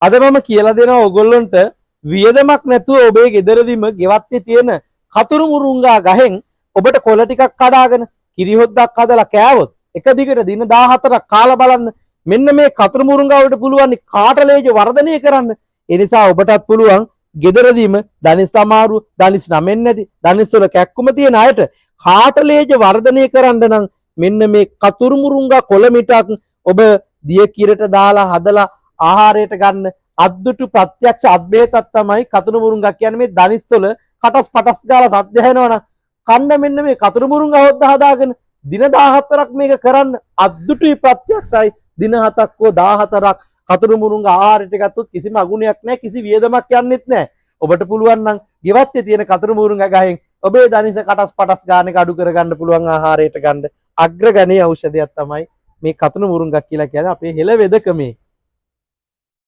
අද මම කියලා දෙනවා ඔයගොල්ලන්ට වියදමක් නැතුව ඔබේ ගෙදරදීම ගෙවත්තේ තියෙන කතුරු මුරුංගා ගහෙන් ඔබට කොළ ටිකක් කඩාගෙන කිරි හොද්දක් හදලා කෑවොත් එක දිගට දින 14ක් කාලා බලන්න මෙන්න මේ කතුරු මුරුංගා වලට පුළුවන් කාටලේජ වර්ධනය කරන්න. ඒ නිසා ඔබටත් පුළුවන් ගෙදරදීම දනිස් අමාරු දනිස් නමෙන්නේ නැති දනිස් වල කැක්කුම තියෙන අයට කාටලේජ වර්ධනය කරන්න නම් මෙන්න මේ කතුරු මුරුංගා කොළ මිටක් ඔබ දිය කිරට දාලා හදලා ආහාරයට ගන්න අද්දුටු ප්‍රත්‍යක්ෂ අද්භේතක් තමයි කතුරු මුරුංගා කියන්නේ. මේ දනිස්වල කටස් පටස් ගාලා සද්ද ඇහෙනවනම් කන්න මෙන්න මේ කතුරු මුරුංගා හොද්ද හදාගෙන දින 14ක් මේක කරන්න අද්දුටුයි ප්‍රත්‍යක්ෂයි. දින 7ක් හෝ 14ක් කතුරු මුරුංගා ආහාරයට ගත්තොත් කිසිම අගුණයක් නැහැ, කිසි වියදමක් යන්නෙත් නැහැ. ඔබට පුළුවන් නම් ගෙවත්තේ තියෙන කතුරු මුරුංගා ගහෙන් ඔබේ දනිස කටස් පටස් ගාන එක අඩු කරගන්න පුළුවන් ආහාරයට ගන්න අග්‍රගණීය ඖෂධයක් තමයි මේ කතුරු මුරුංගා කියලා කියන්නේ අපේ හෙළ වෙදකමේ.